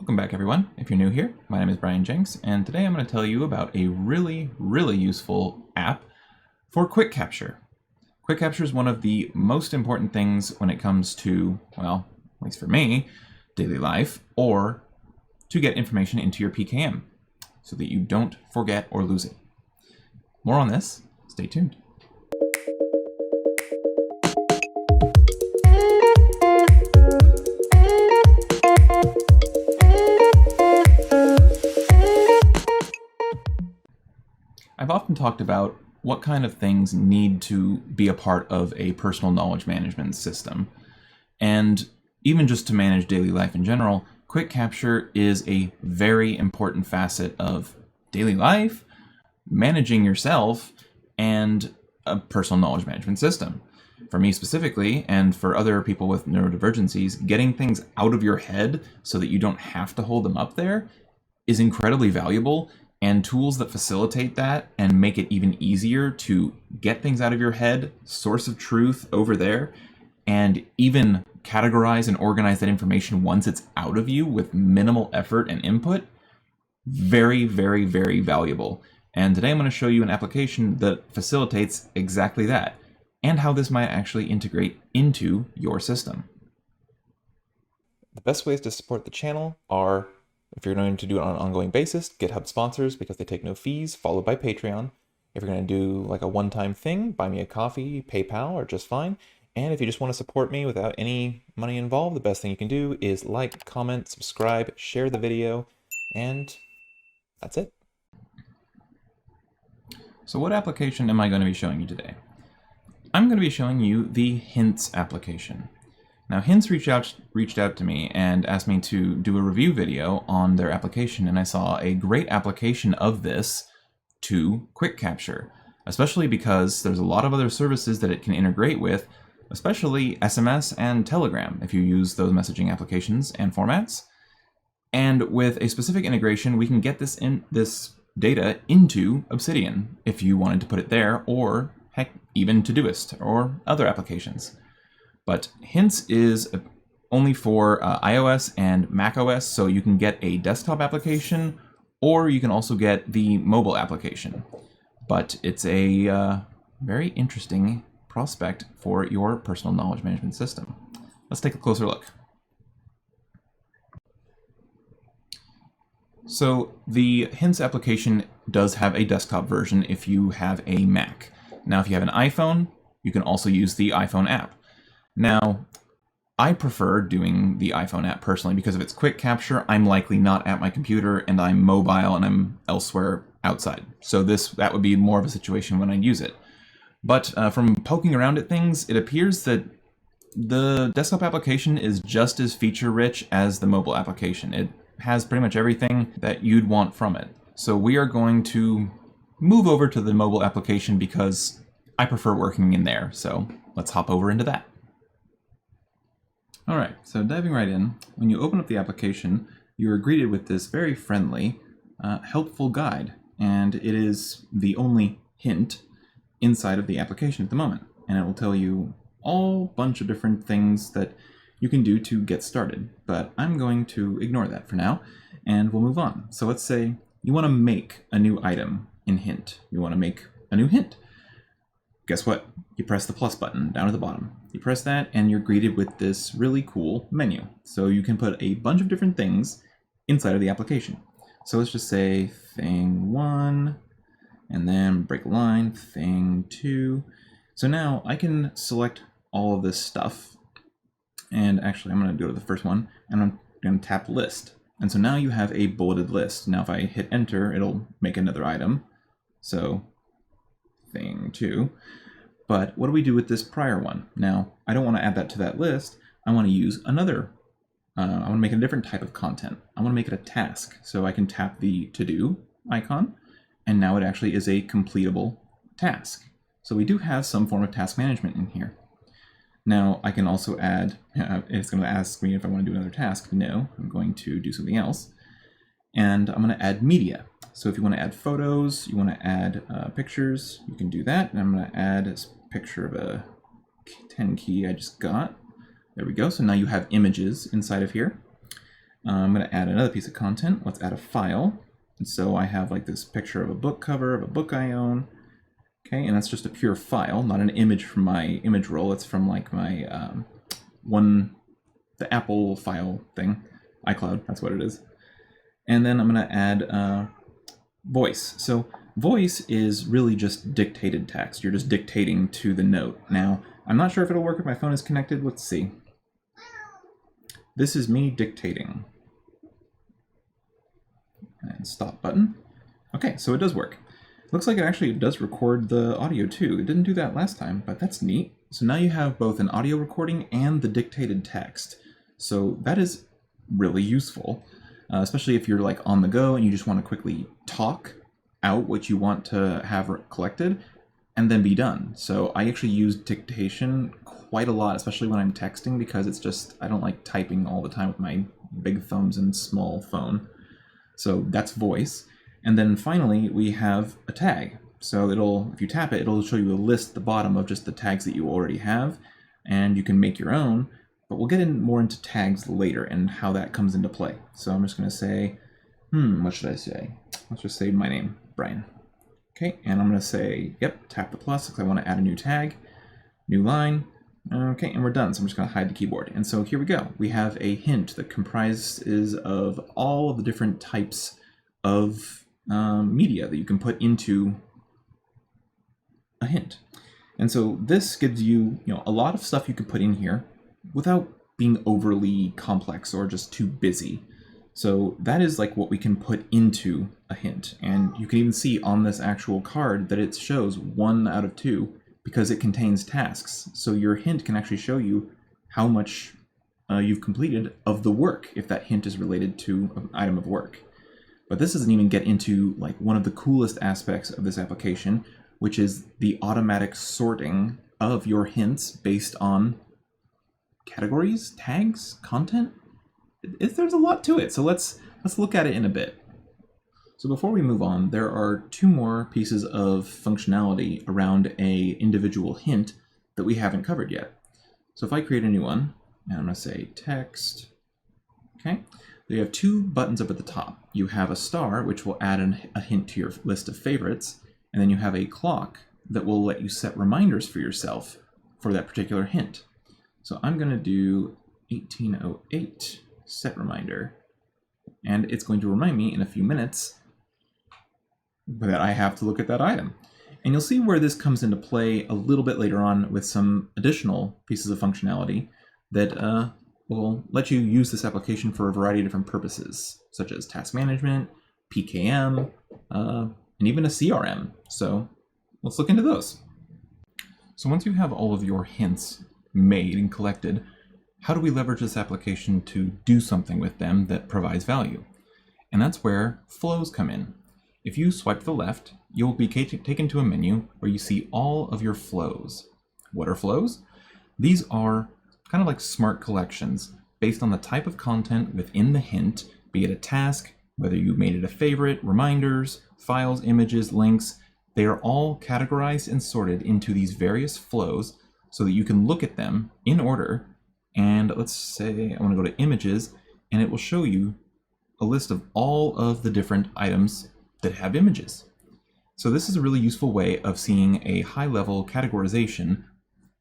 Welcome back, everyone. If you're new here, my name is Bryan Jenks, and today I'm going to tell you about a really useful app for quick capture. Quick capture is one of the most important things when it comes to, well, at least for me, daily life, or to get information into your PKM so that you don't forget or lose it. More on this. Stay tuned. I've often talked about what kind of things need to be a part of a personal knowledge management system. And even just to manage daily life in general, quick capture is a very important facet of daily life, managing yourself, and a personal knowledge management system. For me specifically, and for other people with neurodivergencies, getting things out of your head so that you don't have to hold them up there is incredibly valuable. And tools that facilitate that and make it even easier to get things out of your head, source of truth over there, and even categorize and organize that information once it's out of you with minimal effort and input, very valuable. And today I'm going to show you an application that facilitates exactly that, and how this might actually integrate into your system. The best ways to support the channel are, if you're going to do it on an ongoing basis, GitHub sponsors because they take no fees, followed by Patreon. If you're going to do like a one-time thing, buy me a coffee, PayPal, or just fine. And if you just want to support me without any money involved, the best thing you can do is like, comment, subscribe, share the video, and that's it. So what application am I going to be showing you today? I'm going to be showing you the Hints application. Now, Hints reached out to me and asked me to do a review video on their application, and I saw a great application of this to quick capture, especially because there's a lot of other services that it can integrate with, especially SMS and Telegram if you use those messaging applications and formats. And with a specific integration, we can get this data into Obsidian if you wanted to put it there, or heck, even Todoist or other applications. But Hints is only for iOS and macOS, so you can get a desktop application, or you can also get the mobile application. But it's a very interesting prospect for your personal knowledge management system. Let's take a closer look. So the Hints application does have a desktop version if you have a Mac. Now, if you have an iPhone, you can also use the iPhone app. Now, I prefer doing the iPhone app personally because of its quick capture. I'm likely not at my computer, and I'm mobile, and I'm elsewhere outside. So that would be more of a situation when I use it. But from poking around at things, it appears that the desktop application is just as feature-rich as the mobile application. It has pretty much everything that you'd want from it. So we are going to move over to the mobile application because I prefer working in there. So let's hop over into that. All right, so diving right in, when you open up the application, you are greeted with this very friendly, helpful guide, and it is the only hint inside of the application at the moment, and it will tell you all bunch of different things that you can do to get started, but I'm going to ignore that for now, and we'll move on. So let's say you want to make a new item in Hint. You want to make a new hint. Guess what? You press the plus button down at the bottom. You press that and you're greeted with this really cool menu. So you can put a bunch of different things inside of the application. So let's just say thing 1, and then break a line, thing 2. So now I can select all of this stuff. And actually I'm going to go to the first one, and I'm going to tap list. And so now you have a bulleted list. Now if I hit enter, it'll make another item. So thing 2. But what do we do with this prior one? Now, I don't want to add that to that list. I want to use another. I want to make a different type of content. I want to make it a task. So I can tap the to-do icon, and now it actually is a completable task. So we do have some form of task management in here. Now, I can also add, it's going to ask me if I want to do another task. No, I'm going to do something else. And I'm going to add media. So if you want to add photos, you want to add pictures, you can do that. And I'm going to add a picture of a 10 key I just got. There we go. So now you have images inside of here. I'm going to add another piece of content. Let's add a file. And so I have like this picture of a book cover of a book I own. Okay, and that's just a pure file, not an image from my image roll. It's from like my the Apple file thing, iCloud, that's what it is. And then I'm going to add voice. So voice is really just dictated text. You're just dictating to the note. Now, I'm not sure if it'll work if my phone is connected. Let's see. This is me dictating. And stop button. Okay, so it does work. Looks like it actually does record the audio too. It didn't do that last time, but that's neat. So now you have both an audio recording and the dictated text. So that is really useful, especially if you're like on the go and you just want to quickly talk out what you want to have collected and then be done. So I actually use dictation quite a lot, especially when I'm texting, because it's just, I don't like typing all the time with my big thumbs and small phone. So that's voice. And then finally, we have a tag. So it'll, if you tap it, it'll show you a list at the bottom of just the tags that you already have, and you can make your own, but we'll get in more into tags later and how that comes into play. So I'm just gonna say, what should I say? Let's just say my name, Bryan. Okay, and I'm gonna say, yep, tap the plus because I wanna add a new tag, new line. Okay, and we're done. So I'm just gonna hide the keyboard. And so here we go. We have a hint that comprises of all of the different types of media that you can put into a hint. And so this gives you, a lot of stuff you can put in here without being overly complex or just too busy. So that is like what we can put into a hint. And you can even see on this actual card that it shows 1 out of 2 because it contains tasks. So your hint can actually show you how much you've completed of the work if that hint is related to an item of work. But this doesn't even get into like one of the coolest aspects of this application, which is the automatic sorting of your hints based on categories, tags, content. There's a lot to it. So let's look at it in a bit. So before we move on, there are 2 more pieces of functionality around a individual hint that we haven't covered yet. So if I create a new one, and I'm going to say text, okay, you have 2 buttons up at the top. You have a star, which will add a hint to your list of favorites, and then you have a clock that will let you set reminders for yourself for that particular hint. So I'm going to do 1808 set reminder, and it's going to remind me in a few minutes that I have to look at that item. And you'll see where this comes into play a little bit later on with some additional pieces of functionality that will let you use this application for a variety of different purposes, such as task management, PKM, and even a CRM. So let's look into those. So once you have all of your hints made and collected, how do we leverage this application to do something with them that provides value? And that's where flows come in. If you swipe to the left, you'll be taken to a menu where you see all of your flows. What are flows? These are kind of like smart collections based on the type of content within the hint, be it a task, whether you made it a favorite, reminders, files, images, links. They are all categorized and sorted into these various flows so that you can look at them in order. And let's say I want to go to images, and it will show you a list of all of the different items that have images. So this is a really useful way of seeing a high-level categorization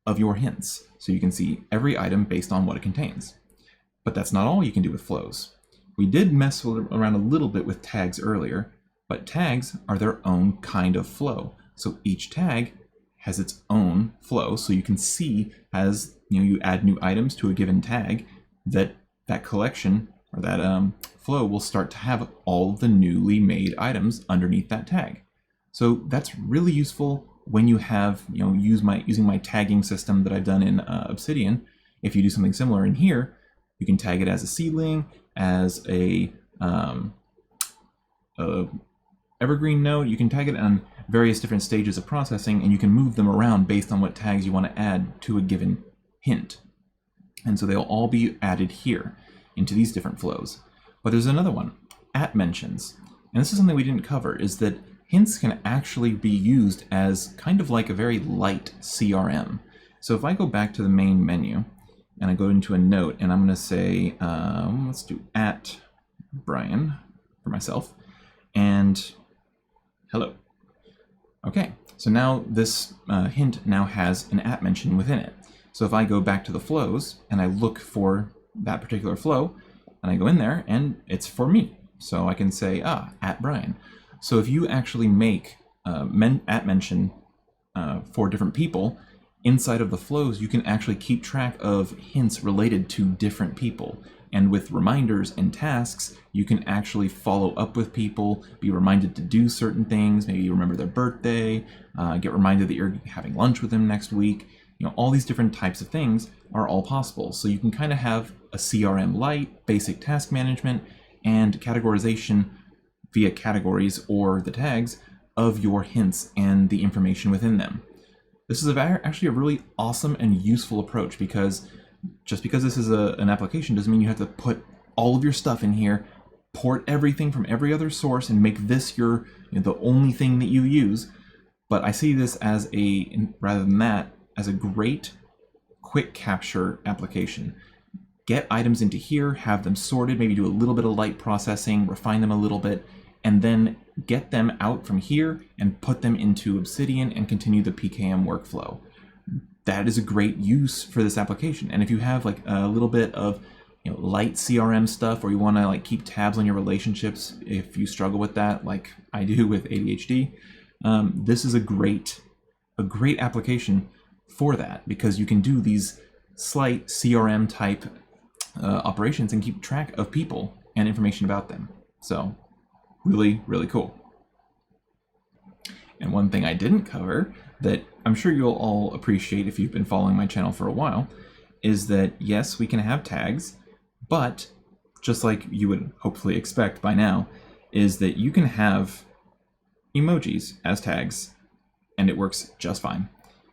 of your hints. So you can see every item based on what it contains. But that's not all you can do with flows. We did mess around a little bit with tags earlier, but tags are their own kind of flow. So each tag has its own flow, so you can see as you add new items to a given tag, that collection or that flow will start to have all the newly made items underneath that tag. So that's really useful when you have using my tagging system that I've done in Obsidian. If you do something similar in here, you can tag it as a seedling, as a evergreen node. You can tag it on various different stages of processing, and you can move them around based on what tags you want to add to a given hint. And so they'll all be added here into these different flows. But there's another one, at mentions. And this is something we didn't cover, is that hints can actually be used as kind of like a very light CRM. So if I go back to the main menu and I go into a note, and I'm going to say, let's do at Bryan for myself, and hello. Okay, so now this hint now has an at mention within it. So if I go back to the flows and I look for that particular flow, and I go in there, and it's for me. So I can say, at Bryan. So if you actually make at mention for different people, inside of the flows, you can actually keep track of hints related to different people. And with reminders and tasks, you can actually follow up with people, be reminded to do certain things, maybe remember their birthday, get reminded that you're having lunch with them next week. You know, all these different types of things are all possible. So you can kind of have a CRM light, basic task management, and categorization via categories or the tags of your hints and the information within them. This is actually a really awesome and useful approach, because just because this is an application doesn't mean you have to put all of your stuff in here, port everything from every other source, and make this the only thing that you use. But I see this as rather than that, as a great quick capture application. Get items into here, have them sorted, maybe do a little bit of light processing, refine them a little bit, and then get them out from here and put them into Obsidian and continue the PKM workflow. That is a great use for this application. And if you have like a little bit of light CRM stuff, or you want to like keep tabs on your relationships, if you struggle with that, like I do with ADHD, this is a great application for that, because you can do these slight CRM type operations and keep track of people and information about them. So really, really cool. And one thing I didn't cover that I'm sure you'll all appreciate if you've been following my channel for a while is that yes, we can have tags, but just like you would hopefully expect by now, is that you can have emojis as tags, and it works just fine,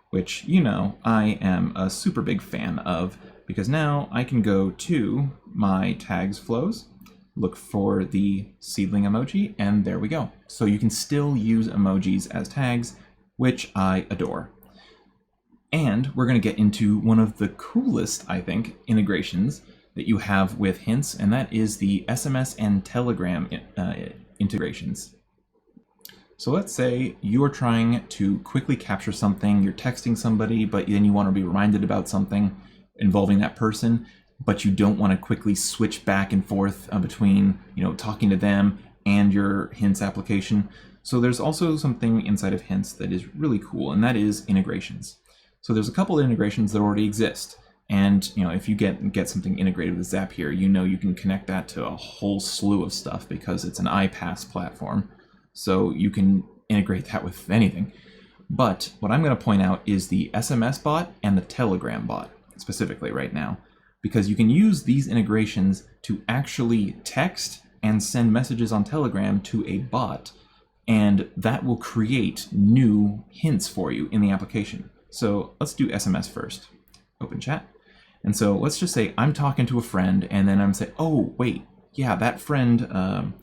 which I am a super big fan of, because now I can go to my tags flows, look for the seedling emoji, and there we go. So you can still use emojis as tags, which I adore. And we're going to get into one of the coolest, I think, integrations that you have with hints, and that is the SMS and Telegram integrations. So let's say you're trying to quickly capture something, you're texting somebody, but then you want to be reminded about something involving that person, but you don't want to quickly switch back and forth between talking to them and your hints application. So there's also something inside of hints that is really cool, and that is integrations. So there's a couple of integrations that already exist, and if you get something integrated with Zapier, you can connect that to a whole slew of stuff because it's an iPaaS platform. So you can integrate that with anything. But what I'm going to point out is the SMS bot and the Telegram bot specifically right now, because you can use these integrations to actually text and send messages on Telegram to a bot, and that will create new hints for you in the application. So let's do SMS first. Open chat. And so let's just say I'm talking to a friend, and then I'm saying, oh, wait, yeah, that friend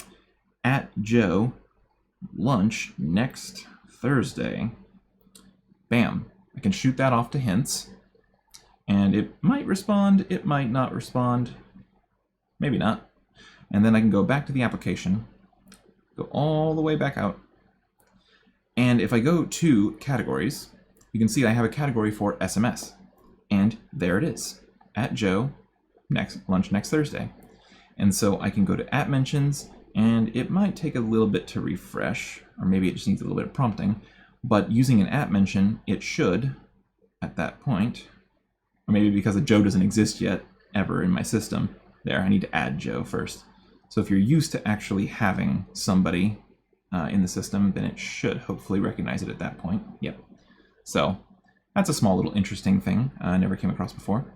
at Joe, lunch next Thursday. Bam. I can shoot that off to hints, and it might respond, it might not respond, maybe not. And then I can go back to the application, go all the way back out, and if I go to categories, you can see I have a category for SMS, and there it is, at Joe, lunch next Thursday. And so I can go to at mentions, and it might take a little bit to refresh, or maybe it just needs a little bit of prompting, but using an at mention, it should, at that point, or maybe because a Joe doesn't exist yet ever in my system, there, I need to add Joe first. So if you're used to actually having somebody in the system, then it should hopefully recognize it at that point. Yep. So that's a small little interesting thing I never came across before.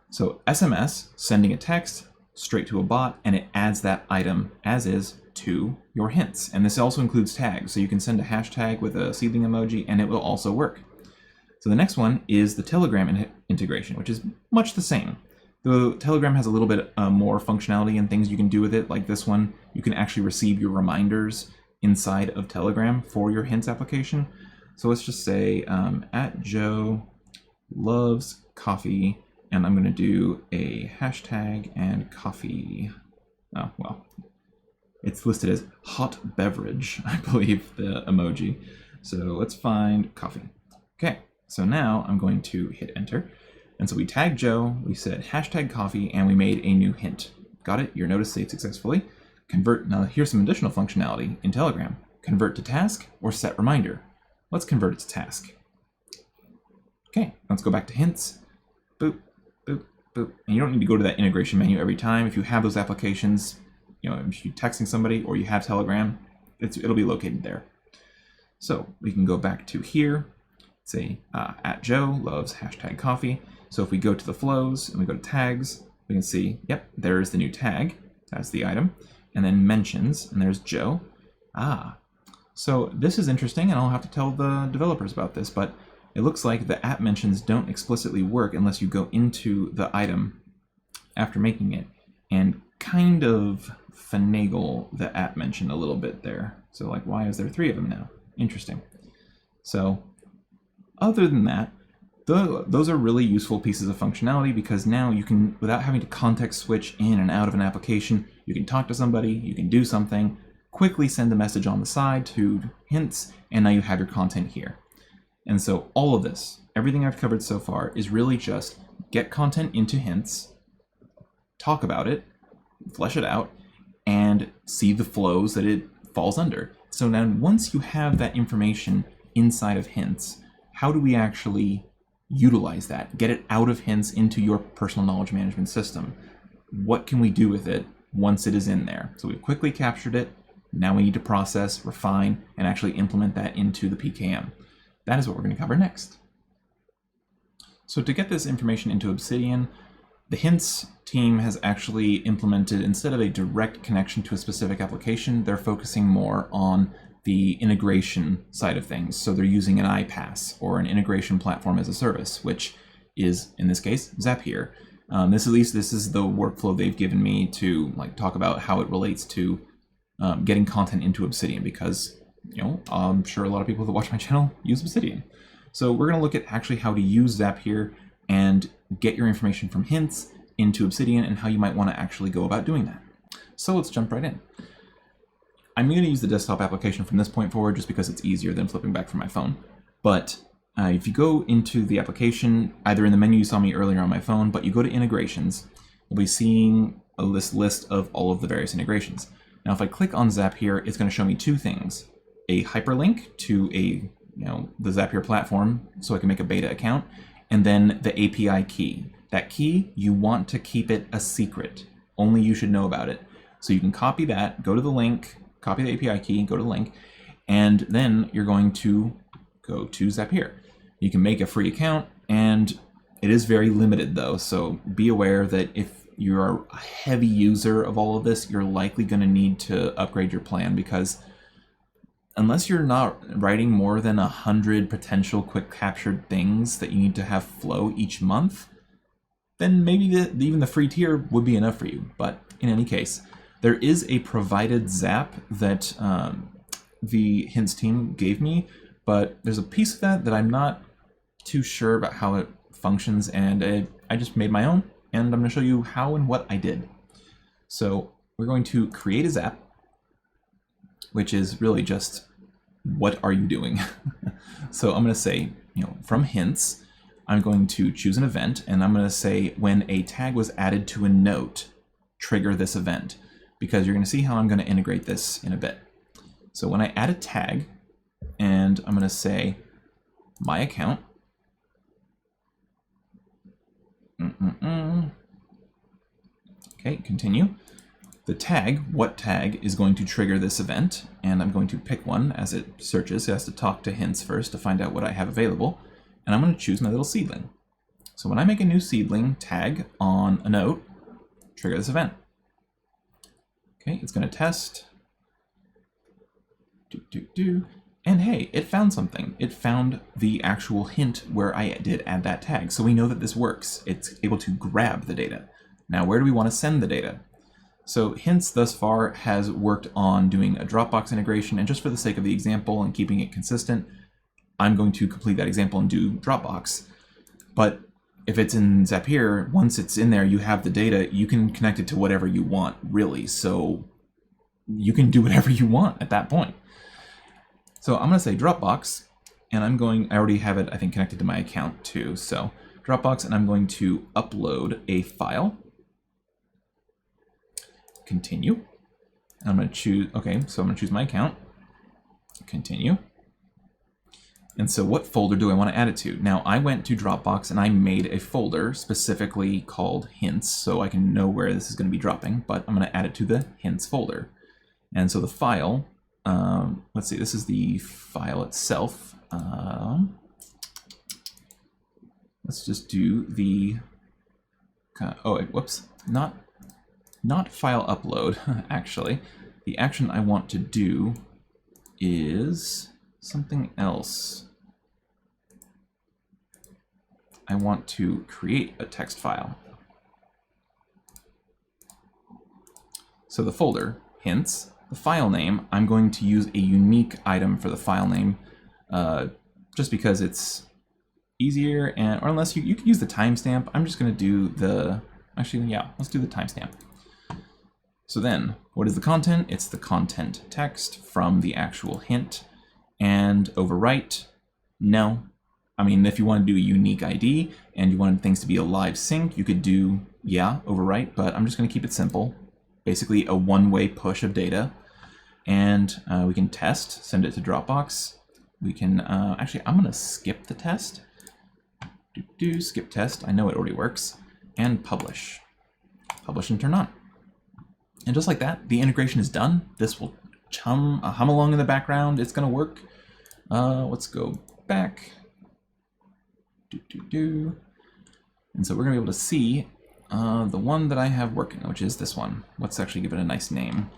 So SMS, sending a text straight to a bot, and it adds that item as is to your hints. And this also includes tags, so you can send a hashtag with a seedling emoji and it will also work. So the next one is the Telegram integration, which is much the same. The Telegram has a little bit more functionality and things you can do with it. Like this one, you can actually receive your reminders inside of Telegram for your hints application. So let's just say at Joe loves coffee and I'm going to do a hashtag and coffee. Oh, well, it's listed as hot beverage, I believe, the emoji. So let's find coffee. Okay, so now I'm going to hit enter. And so we tagged Joe, we said hashtag coffee, and we made a new hint. Got it? Your notice saved successfully. Convert. Now here's some additional functionality in Telegram. Convert to task or set reminder. Let's convert it to task. Okay, let's go back to hints. Boop, boop, boop. And you don't need to go to that integration menu every time. If you have those applications, you know, if you're texting somebody or you have Telegram, it'll be located there. So we can go back to here, say at Joe loves hashtag coffee. So if we go to the flows and we go to tags, we can see, yep, there's the new tag. That's the item. And then mentions, and there's Joe. So this is interesting, and I'll have to tell the developers about this, but it looks like the app mentions don't explicitly work unless you go into the item after making it and kind of finagle the app mention a little bit there. So like, why is there 3 of them now? Interesting. So other than that, those are really useful pieces of functionality because now you can, without having to context switch in and out of an application, you can talk to somebody, you can do something, quickly send a message on the side to hints, and now you have your content here. And so all of this, everything I've covered so far, is really just get content into hints, talk about it, flesh it out, and see the flows that it falls under. So now once you have that information inside of hints, how do we actually utilize that? Get it out of hints into your personal knowledge management system. What can we do with it once it is in there? So we've quickly captured it. Now we need to process, refine, and actually implement that into the PKM. That is what we're going to cover next. So to get this information into Obsidian, the hints team has actually implemented, instead of a direct connection to a specific application, they're focusing more on the integration side of things. So they're using an iPaaS or an integration platform as a service, which is, in this case, Zapier. This is the workflow they've given me to talk about how it relates to getting content into Obsidian, because I'm sure a lot of people that watch my channel use Obsidian. So we're going to look at actually how to use Zapier and get your information from hints into Obsidian and how you might want to actually go about doing that. So let's jump right in. I'm going to use the desktop application from this point forward just because it's easier than flipping back from my phone. But if you go into the application, either in the menu you saw me earlier on my phone, but you go to integrations, you'll be seeing a list of all of the various integrations. Now, if I click on Zapier, it's going to show me 2 things. A hyperlink to the Zapier platform so I can make a beta account, and then the API key. That key, you want to keep it a secret. Only you should know about it. So you can copy that, go to the link, copy the API key, go to the link, and then you're going to go to Zapier. You can make a free account, and it is very limited though, so be aware that if you're a heavy user of all of this, you're likely going to need to upgrade your plan, because unless you're not writing more than 100 potential quick captured things that you need to have flow each month, then maybe even the free tier would be enough for you. But in any case, there is a provided Zap that the hints team gave me, but there's a piece of that I'm not too sure about how it functions, and I just made my own, and I'm going to show you how and what I did. So we're going to create a Zap, which is really just, what are you doing? So I'm going to say, from hints, I'm going to choose an event, and I'm going to say when a tag was added to a note, trigger this event, because you're going to see how I'm going to integrate this in a bit. So when I add a tag, and I'm going to say my account, okay, continue. The tag, what tag, is going to trigger this event, and I'm going to pick one as it searches. It has to talk to hints first to find out what I have available, and I'm going to choose my little seedling. So when I make a new seedling tag on a note, trigger this event. Okay, it's going to test. And hey, it found something. It found the actual hint where I did add that tag. So we know that this works. It's able to grab the data. Now, where do we want to send the data? So hints thus far has worked on doing a Dropbox integration, and just for the sake of the example and keeping it consistent, I'm going to complete that example and do Dropbox. But if it's in Zapier, once it's in there, you have the data, you can connect it to whatever you want, really. So you can do whatever you want at that point. So I'm going to say Dropbox, and I already have it, I think, connected to my account too. So Dropbox, and I'm going to upload a file. Continue. I'm going to choose, okay, so I'm going to choose my account. Continue. And so what folder do I want to add it to? Now, I went to Dropbox and I made a folder specifically called hints, so I can know where this is going to be dropping, but I'm going to add it to the hints folder. And so the file, let's see, this is the file itself. Let's just do the, oh, whoops, not file upload, actually. The action I want to do is something else. I want to create a text file. So the folder, hints, the file name, I'm going to use a unique item for the file name, just because it's easier, or unless you can use the timestamp. I'm just going to do the, actually, yeah, let's do the timestamp. So then, what is the content? It's the content text from the actual hint. And overwrite, no. I mean, if you want to do a unique ID and you wanted things to be a live sync, you could do, yeah, overwrite, but I'm just going to keep it simple. Basically a one-way push of data. And we can test, send it to Dropbox. We can, actually, I'm going to skip the test. Skip test, I know it already works. And publish. Publish and turn on. And just like that, the integration is done. This will hum along in the background. It's going to work. Let's go back. And so we're going to be able to see the one that I have working, which is this one. Let's actually give it a nice name.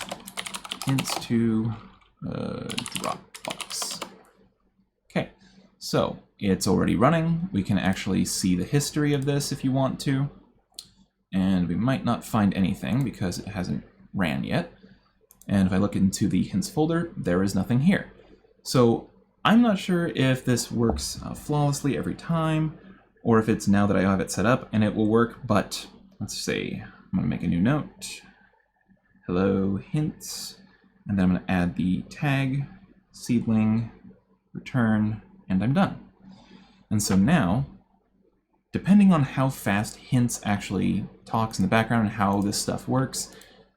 Hints to Dropbox. Okay, so it's already running. We can actually see the history of this if you want to. And we might not find anything because it hasn't ran yet. And if I look into the hints folder, there is nothing here. So I'm not sure if this works flawlessly every time, or if it's now that I have it set up and it will work, but let's see. I'm gonna make a new note. Hello, hints. And then I'm gonna add the tag, seedling, return, and I'm done. And so now, depending on how fast hints actually talks in the background and how this stuff works,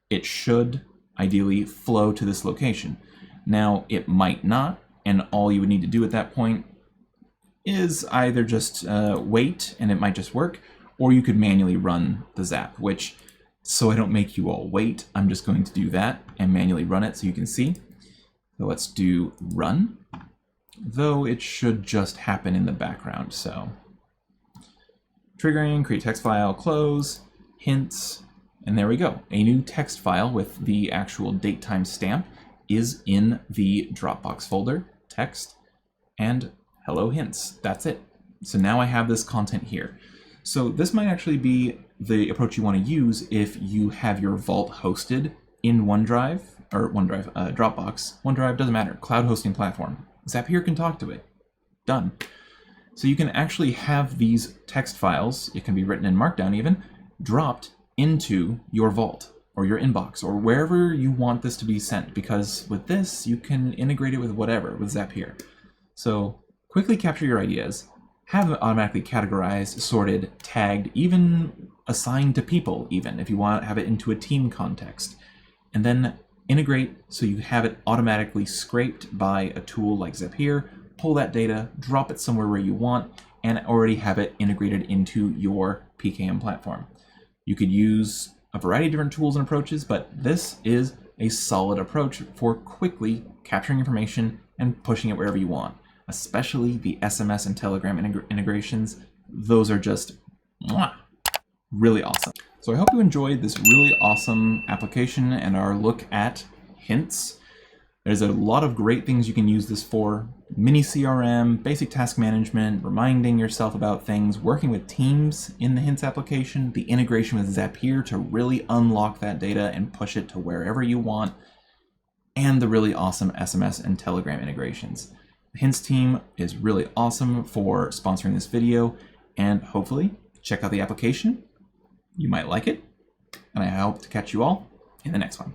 it should ideally flow to this location. Now, it might not, and all you would need to do at that point is either just wait and it might just work, or you could manually run the zap, which, so I don't make you all wait, I'm just going to do that and manually run it so you can see. So let's do run, though it should just happen in the background. So triggering, create text file, close, hints, and there we go. A new text file with the actual date time stamp is in the Dropbox folder, text, and hello hints. That's it. So now I have this content here. So this might actually be the approach you want to use if you have your vault hosted in OneDrive, or Dropbox. OneDrive doesn't matter, cloud hosting platform. Zapier can talk to it. Done. So you can actually have these text files, it can be written in Markdown even, dropped into your vault or your inbox or wherever you want this to be sent, because with this you can integrate it with whatever, with Zapier. So quickly capture your ideas, have them automatically categorized, sorted, tagged, even assigned to people, even if you want to have it into a team context, and then integrate so you have it automatically scraped by a tool like Zapier, pull that data, drop it somewhere where you want, and already have it integrated into your PKM platform. You could use a variety of different tools and approaches, but this is a solid approach for quickly capturing information and pushing it wherever you want, especially the SMS and Telegram integrations. Those are just really awesome. So I hope you enjoyed this really awesome application and our look at hints. There's a lot of great things you can use this for. Mini CRM, basic task management, reminding yourself about things, working with teams in the hints application, the integration with Zapier to really unlock that data and push it to wherever you want, and the really awesome SMS and Telegram integrations. The hints team is really awesome for sponsoring this video, and hopefully Check out the application. You might like it. And I hope to catch you all in the next one.